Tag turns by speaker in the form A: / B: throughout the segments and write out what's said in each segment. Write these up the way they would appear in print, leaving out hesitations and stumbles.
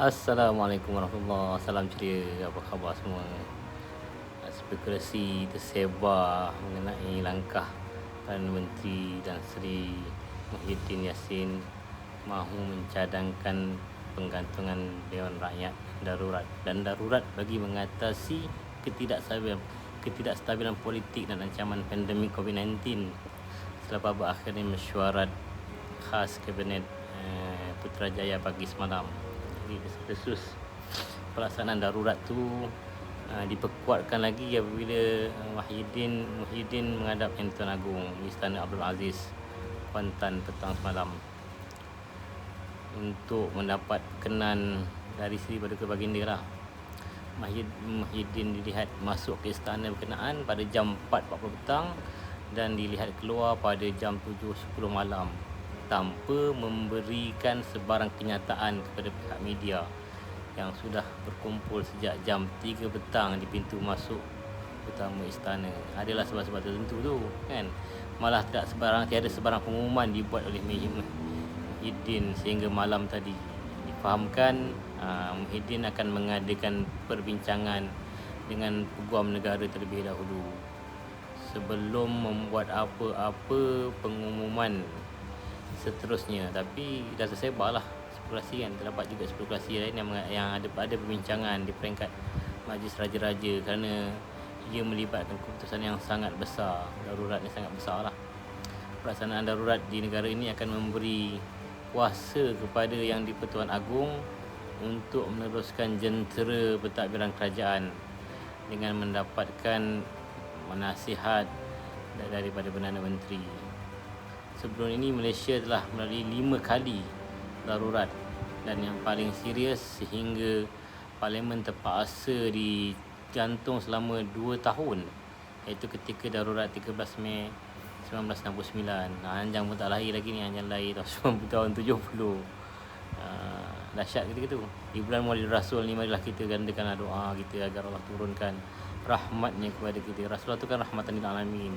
A: Assalamualaikum warahmatullahi wabarakatuh. Salam ceria. Apa khabar semua? Spekulasi tersebar mengenai langkah Perdana Menteri dan Seri Muhyiddin Yassin mahu mencadangkan penggantungan Dewan Rakyat darurat bagi mengatasi ketidakstabilan politik dan ancaman pandemik COVID-19 selepas berakhirnya mesyuarat khas Kabinet Putrajaya pagi semalam. Jadi desas-desus pelaksanaan darurat tu diperkuatkan lagi apabila Muhyiddin menghadap Yang Tuan Agong di Istana Abdul Aziz, Kuantan petang semalam untuk mendapat kenan dari Seri Paduka Baginda lah. Muhyiddin dilihat masuk ke istana berkenaan pada jam 4.40 petang dan dilihat keluar pada jam 7.10 malam tanpa memberikan sebarang kenyataan kepada pihak media yang sudah berkumpul sejak jam 3 petang di pintu masuk utama istana. Adalah sebab-sebab tertentu tu kan. Malah tiada sebarang pengumuman dibuat oleh Muhyiddin sehingga malam tadi difahamkan Muhyiddin akan mengadakan perbincangan dengan peguam negara terlebih dahulu sebelum membuat apa-apa pengumuman seterusnya. Tapi dah tersebar lah spekulasi kan. Terdapat juga spekulasi lain yang ada perbincangan di peringkat Majlis Raja-Raja kerana ia melibatkan keputusan yang sangat besar. Darurat yang sangat besar lah. Pelaksanaan darurat di negara ini akan memberi kuasa kepada Yang di-Pertuan Agong untuk meneruskan jentera pentadbiran kerajaan dengan mendapatkan nasihat daripada Perdana Menteri. Sebelum ini Malaysia telah melalui 5 kali darurat dan yang paling serius sehingga Parlimen terpaksa digantung selama 2 tahun, iaitu ketika darurat 13 Mei 1969. Anjang pun tak lahir lagi ni, Anjang lahir tahun 70. Dahsyat ketika tu. Di bulan Maulid Rasul ni marilah kita gandakanlah doa kita agar Allah turunkan rahmatnya kepada kita. Rasulullah tu kan rahmatan lil alamin.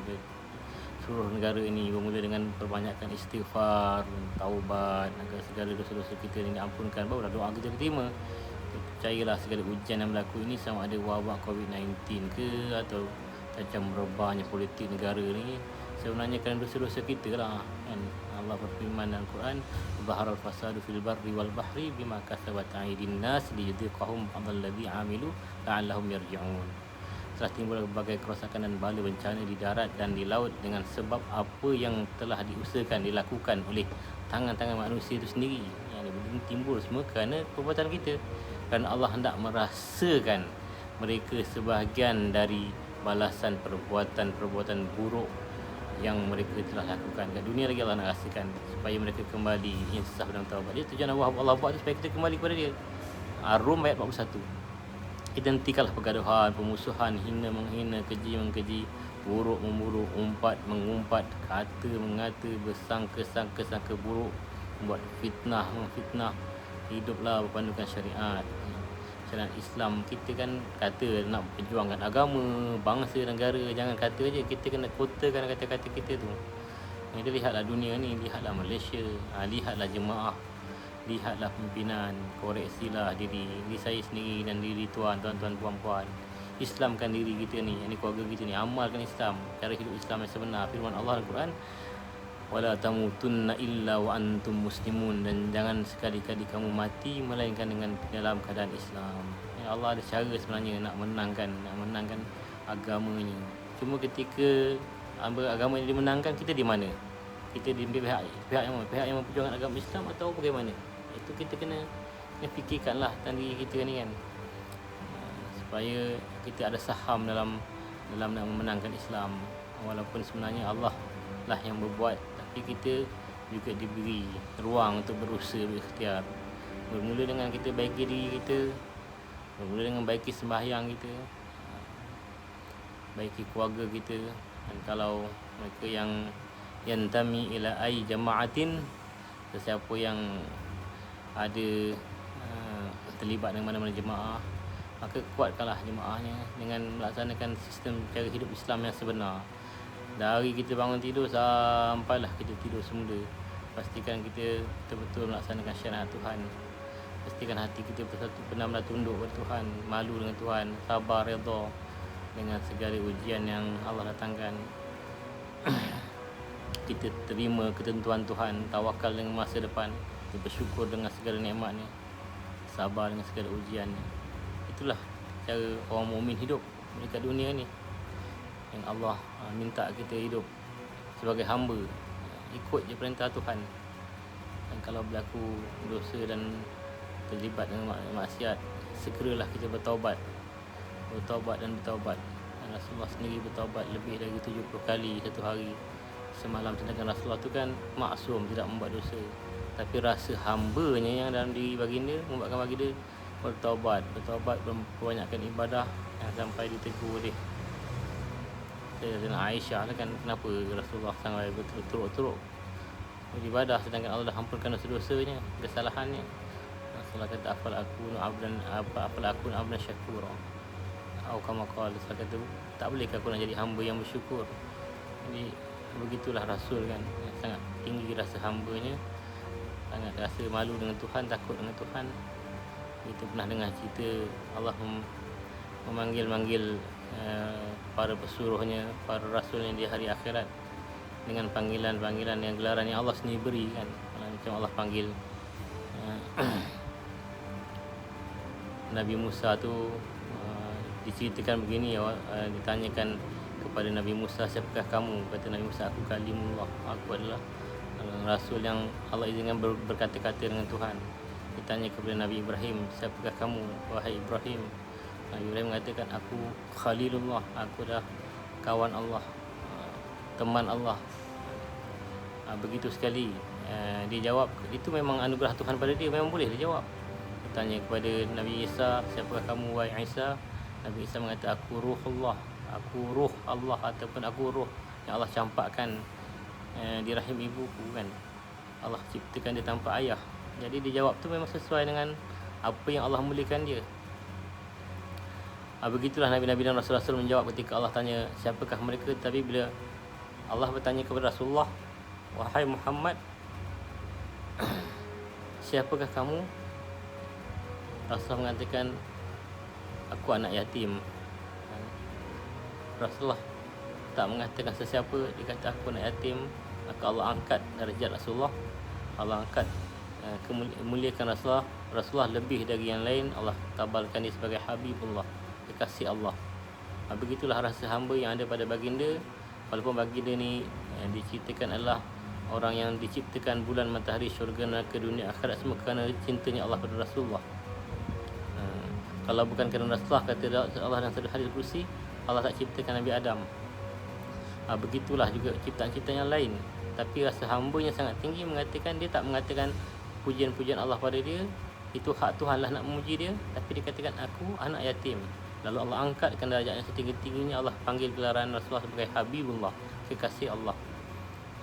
A: Seluruh negara ini bermula dengan perbanyakkan istighfar, taubat agar segala dosa-dosa kita ini diampunkan, barulah doa kita diterima. Percayalah segala ujian yang berlaku ini sama ada wabak COVID-19 ke atau macam merebahnya politik negara ni, sebenarnya kerana dosa-dosa kita lah kan. Allah berfirman dalam Quran, "Zaharal fasadu fil barri wal bahri bima kasabat aydin nas liyudhiqahum ba'dalladzi 'amilu la'allahum yarji'un." Telah timbul berbagai kerosakan dan bala bencana di darat dan di laut dengan sebab apa yang telah diusahakan dilakukan oleh tangan-tangan manusia itu sendiri. Yang timbul semua kerana perbuatan kita. Kerana Allah hendak merasakan mereka sebahagian dari balasan perbuatan-perbuatan buruk yang mereka telah lakukan kat dunia. Lagi Allah nak rasakan supaya mereka kembali insaf dan taubat. Dia tujuan Allah buat tu supaya kita kembali kepada dia. Ar-Rum ayat 41. Kita hentikanlah pergaduhan, pemusuhan, hina menghina, keji mengkeji, buruk memburuk, umpat mengumpat, kata mengata, bersangka-sangka sangka buruk, membuat fitnah memfitnah. Hiduplah berpandukan syariat Islam. Kita kan kata nak perjuangkan agama, bangsa, negara. Jangan kata je, kita kena kotakan kata-kata kita tu. Kita lihatlah dunia ni, lihatlah Malaysia, lihatlah jemaah, lihatlah pimpinan, koreksilah diri saya sendiri dan diri tuan-tuan, puan-puan. Islamkan diri kita ni, ini keluarga kita ni, amalkan Islam, cara hidup Islam yang sebenar. Firman Allah Al-Quran, "Wala tamutunna illa wa antum muslimun." Dan jangan sekali-kali kamu mati melainkan dengan dalam keadaan Islam. Ya, Allah ada cara sebenarnya nak menangkan agamanya. Cuma ketika agama ini dimenangkan, kita di mana? Kita di pihak yang mana? Pihak yang memperjuangkan agama Islam atau bagaimana? Itu kita kena fikirkanlah tentang diri kita ni kan, supaya kita ada saham dalam nak memenangkan Islam. Walaupun sebenarnya Allah lah yang berbuat, tapi kita juga diberi ruang untuk berusaha, berikhtiar. Bermula dengan kita baiki diri kita, bermula dengan baiki sembahyang kita, baiki keluarga kita. Dan kalau mereka yang yantami ila ai jama'atin, sesiapa yang ada terlibat dengan mana-mana jemaah, maka kuatkanlah jemaahnya dengan melaksanakan sistem cara hidup Islam yang sebenar. Dari kita bangun tidur sampailah kita tidur semula, pastikan kita betul-betul melaksanakan syariat Tuhan. pastikan hati kita bersatu benar-benar tunduk kepada Tuhan, malu dengan Tuhan, sabar, redha dengan segala ujian yang Allah datangkan. Kita terima ketentuan Tuhan, tawakal dengan masa depan, kita bersyukur dengan segala nikmatnya, sabar dengan segala ujiannya. Itulah cara orang mukmin hidup dekat dunia ni, yang Allah minta kita hidup sebagai hamba, ikut je perintah Tuhan. Dan kalau berlaku dosa dan terlibat dengan maksiat, segeralah kita bertaubat dan bertaubat. Dan Rasulullah sendiri bertaubat lebih dari 70 kali satu hari semalam. Sedangkan Rasulullah tu kan maksum, tidak membuat dosa, tapi rasa hambanya yang dalam diri baginda membuatkan baginda bertaubat, memperbanyakkan ibadah yang sampai ditegur oleh Sayyidatina Aisyah lah kan, kenapa Rasulullah sangat berturut-turut beribadah sedangkan Allah dah hampunkan dosa-dosanya, kesalahannya. Rasulullah kata afal akun abdan syakura, atau kama qala, Rasulullah kata tak bolehkah aku nak jadi hamba yang bersyukur. Jadi begitulah Rasul kan, sangat tinggi rasa hambanya, sangat rasa malu dengan Tuhan, takut dengan Tuhan. Kita pernah dengar cerita Allah memanggil para pesuruhnya, para rasulnya di hari akhirat dengan panggilan-panggilan yang gelaran yang Allah sendiri beri kan. Macam Allah panggil Nabi Musa tu, diceritakan begini, ditanyakan kepada Nabi Musa, siapakah kamu? Kata Nabi Musa, aku kalimullah, aku adalah rasul yang Allah izinkan berkata-kata dengan Tuhan. Ditanya kepada Nabi Ibrahim, siapakah kamu wahai Ibrahim? Nabi Ibrahim mengatakan, aku Khalilullah, aku dah kawan Allah, teman Allah. Begitu sekali dia jawab, itu memang anugerah Tuhan pada dia, memang boleh dia jawab. Tanya kepada Nabi Isa, siapakah kamu wahai Isa? Nabi Isa mengatakan, aku ruhullah, aku ruh Allah, ataupun aku ruh yang Allah campakkan di rahim ibuku kan. Allah ciptakan dia tanpa ayah. Jadi dia jawab tu memang sesuai dengan apa yang Allah muliakan dia. Begitulah Nabi-Nabi dan Rasul-Rasul menjawab ketika Allah tanya siapakah mereka. Tapi bila Allah bertanya kepada Rasulullah, wahai Muhammad, siapakah kamu? Rasulullah mengatakan, aku anak yatim. Rasulullah tak mengatakan sesiapa, dia kata aku anak yatim. Maka Allah angkat darjat Rasulullah, Allah angkat muliakan Rasulullah lebih dari yang lain. Allah tabalkan dia sebagai Habibullah, kekasih Allah. Begitulah rasa hamba yang ada pada baginda. Walaupun baginda ni diceritakan adalah orang yang diciptakan bulan, matahari, syurga, neraka, dunia, akhirat, semua kerana cintanya Allah pada Rasulullah. Kalau bukan kerana Rasulullah, kata Allah dalam satu hadis kursi, Allah tak ciptakan Nabi Adam. Begitulah juga ciptaan-ciptaan yang lain. Tapi rasa hambanya sangat tinggi, mengatakan dia tak mengatakan pujian-pujian Allah pada dia, itu hak Tuhan lah nak memuji dia. Tapi dia katakan aku anak yatim. Lalu Allah angkatkan darjatnya setinggi-tingginya. Allah panggil gelaran Rasulullah sebagai Habibullah, kekasih Allah.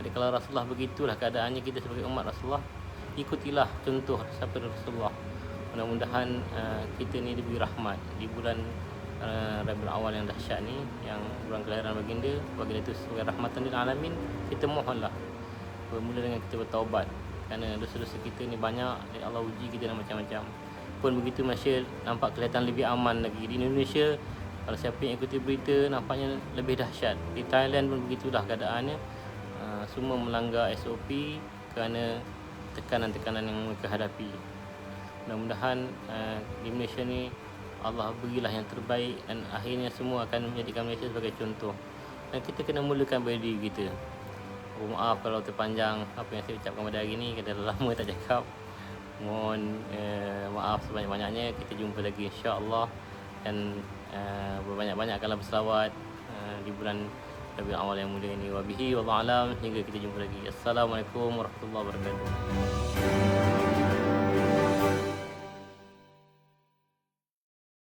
A: Jadi kalau Rasulullah begitulah keadaannya, kita sebagai umat Rasulullah ikutilah contoh sabda Rasulullah. Mudah-mudahan kita ni diberi rahmat di bulan Rabiul Awal yang dahsyat ni, yang bulan kelahiran baginda itu sebagai rahmatan lil alamin. Kita mohonlah bermula dengan kita bertaubat, kerana dosa-dosa kita ni banyak dan Allah uji kita dengan macam-macam. Pun begitu, Malaysia nampak kelihatan lebih aman lagi. Di Indonesia, kalau siapa yang ikuti berita, nampaknya lebih dahsyat. Di Thailand pun begitulah keadaannya. Semua melanggar SOP kerana tekanan-tekanan yang mereka hadapi. Mudah-mudahan di Malaysia ni Allah berilah yang terbaik, dan akhirnya semua akan menjadikan Malaysia sebagai contoh. Dan kita kena mulakan pada diri kita. Maaf kalau terpanjang apa yang saya ucapkan pada hari ini, kerana lama tak cakap. Mohon maaf sebanyak-banyaknya. Kita jumpa lagi insya-Allah, dan berbanyak-banyakkanlah berselawat di bulan Rabiul Awal yang mulia ini. Wabihi wallahu alam, hingga kita jumpa lagi. Assalamualaikum warahmatullahi wabarakatuh.